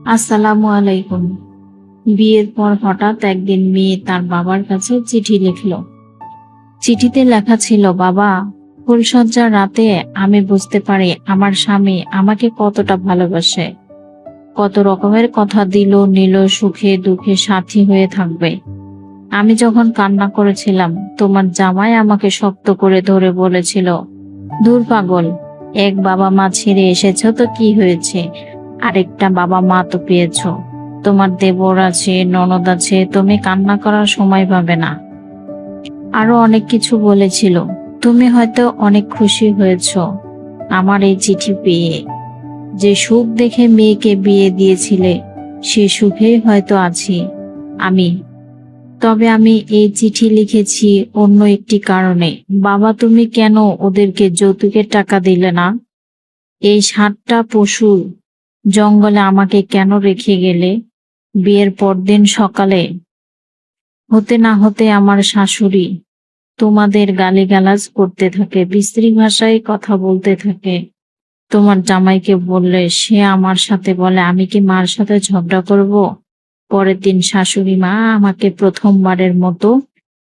আসসালামু আলাইকুম। বিয়ের পর হঠাৎ একদিন মেয়ে তার বাবার কাছে চিঠি লিখল। চিঠিতে লেখা ছিল, বাবা, ফুলশয্যার রাতে আমি বুঝতে পারি আমার স্বামী আমাকে কতটা ভালোবাসে। কত রকমের কথা দিল নিল, সুখে দুঃখে সাথী হয়ে থাকবে। আমি যখন কান্না করেছিলাম, তোমার জামাই আমাকে শক্ত করে ধরে বলেছিল, দূর পাগল, এক বাবা মা ছেড়ে এসেছো তো কি হয়েছে, আরেকটা বাবা মা তো পেয়েছো। তোমার দেবর আছে, ননদ আছে, তুমি কান্না করার সময় পাবে না। আরো অনেক কিছু বলেছিল। তুমি হয়তো অনেক খুশি হয়েছো আমার এই চিঠি পেয়ে। যে সুখ দেখে মেয়েকে বিয়ে দিয়েছিলে, সে সুখেই হয়তো আছি আমি। তবে আমি এই চিঠি লিখেছি অন্য একটি কারণে। বাবা, তুমি কেন ওদেরকে যৌতুকের টাকা দিলে না? এই 7টা পশু জঙ্গলে আমাকে কেন রেখে গেলে? বিয়ের পরদিন সকালে হতে না হতে আমার শাশুড়ি তোমাদের গালিগালাজ করতে থাকে, বিশ্রী ভাষায় কথা বলতে থাকে। তোমার জামাইকে বললে, সে আমার সাথে বলে আমি কি মার সাথে ঝগড়া করব? পরের দিন শাশুড়ি মা আমাকে প্রথমবারের মতো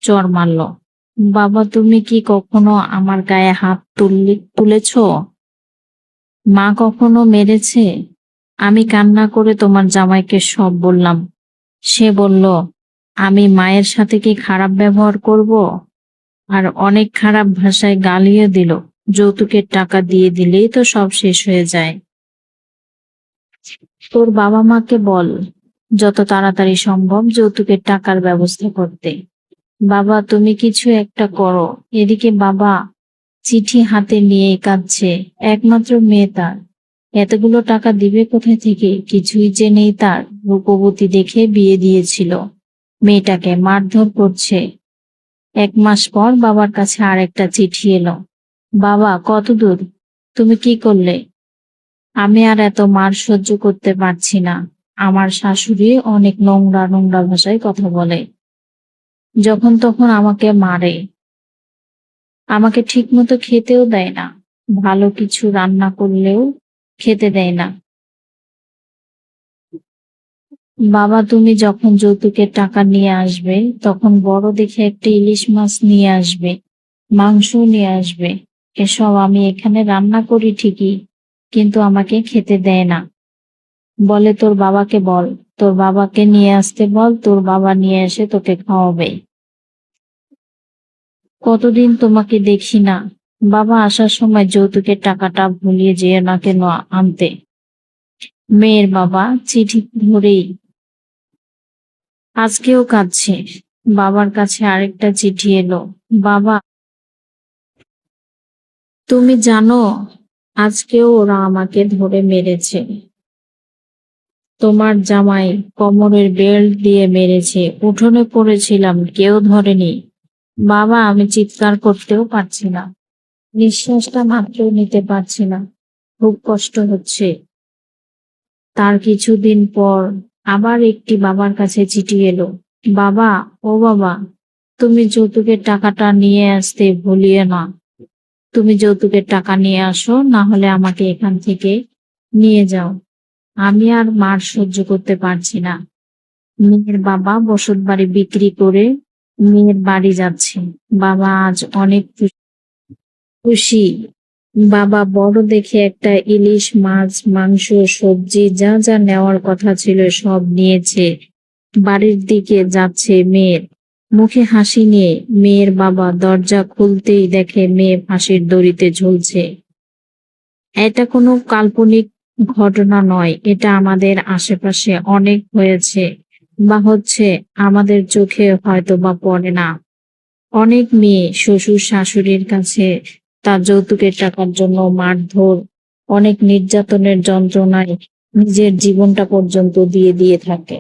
চড় মারল। বাবা, তুমি কি কখনো আমার গায়ে হাত তুলেছ? মা কখনো মেরেছে? আমি কান্না করে তোমার জামাইকে সব বললাম। সে বলল, আমি মায়ের সাথে কি খারাপ ব্যবহার করব? আর অনেক খারাপ ভাষায় গালিও দিল। যৌতুকের টাকা দিয়ে দিলেই তো সব শেষ হয়ে যায়। তোর বাবা মাকে বল যত তাড়াতাড়ি সম্ভব যৌতুকের টাকার ব্যবস্থা করতে। বাবা, তুমি কিছু একটা করো। এদিকে বাবা চিঠি হাতে নিয়ে কাঁদছে। একমাত্র মেয়ে তার, এতগুলো টাকা দিবে কোথায় থেকে? কিছুই যে নেই তার। রূপবতী দেখে বিয়ে দিয়েছিল, মেয়েটাকে মারধর করছে। 1 মাস পর বাবার কাছে আরেকটা চিঠি এলো। বাবা, কত দূর? তুমি কি করলে? আমি আর এত মার সহ্য করতে পারছি না। আমার শাশুড়ি অনেক নোংরা নোংরা ভাষায় কথা বলে। যখন তখন আমাকে মারে, আমাকে ঠিক মতো খেতেও দেয় না। ভালো কিছু রান্না করলেও খেতে দেয় না। বাবা, তুমি যখন যৌতুকের টাকা নিয়ে আসবে, তখন বড় দেখে একটা ইলিশ মাছ নিয়ে আসবে, মাংস নিয়ে আসবে। এসব আমি এখানে রান্না করি ঠিকই, কিন্তু আমাকে খেতে দেয় না। বলে, তোর বাবাকে বল, তোর বাবাকে নিয়ে আসতে বল, তোর বাবা নিয়ে এসে তোকে খাওয়াবে। কতদিন তোমাকে দেখি না। বাবা, আসার সময় যৌতুকের টাকাটা ভুলিয়ে যেও না কেন আনতে। মেয়ের বাবা চিঠি ধরেই আজকেও কাঁদছে। বাবার কাছে আরেকটা চিঠি এলো। বাবা, তুমি জানো আজকেও ওরা আমাকে ধরে মেরেছে। তোমার জামাই কোমরের বেল্ট দিয়ে মেরেছে। উঠোনে পড়েছিলাম, কেউ ধরেনি। বাবা, আমি চিৎকার করতেও পারছি না, নিঃশ্বাসটা মাত্র নিতে পারছি না, খুব কষ্ট হচ্ছে। তার কিছুদিন পর আবার একটি বাবার কাছে চিঠি এলো। বাবা, ও বাবা, তুমি যৌতুকের টাকাটা নিয়ে আসতে ভুলিয়ে না। তুমি যৌতুকের টাকা নিয়ে আসো, না হলে আমাকে এখান থেকে নিয়ে যাও। আমি আর মার সহ্য করতে পারছি না। মেয়ের বাবা বসত বাড়ি বিক্রি করে মেয়ের বাড়ি যাচ্ছে। বাবা আজ অনেক খুশি। বাবা বড় দেখে একটা ইলিশ মাছ, মাংস, সবজি যা যা নেওয়ার কথা ছিল সব নিয়েছে। বাড়ির দিকে যাচ্ছে মেয়ের মুখে হাসি নিয়ে। মেয়ের বাবা দরজা খুলতেই দেখে মেয়ে ফাঁসির দড়িতে ঝুলছে। এটা কোনো কাল্পনিক ঘটনা নয়, এটা আমাদের আশেপাশে অনেক হয়েছে বা হচ্ছে, আমাদের চোখে হয়তো বা পড়ে না। অনেক মেয়ে শ্বশুর শাশুড়ির কাছে তার যৌতুকের টাকার জন্য মারধর, অনেক নির্যাতনের যন্ত্রণায় নিজের জীবনটা পর্যন্ত দিয়ে দিয়ে থাকে।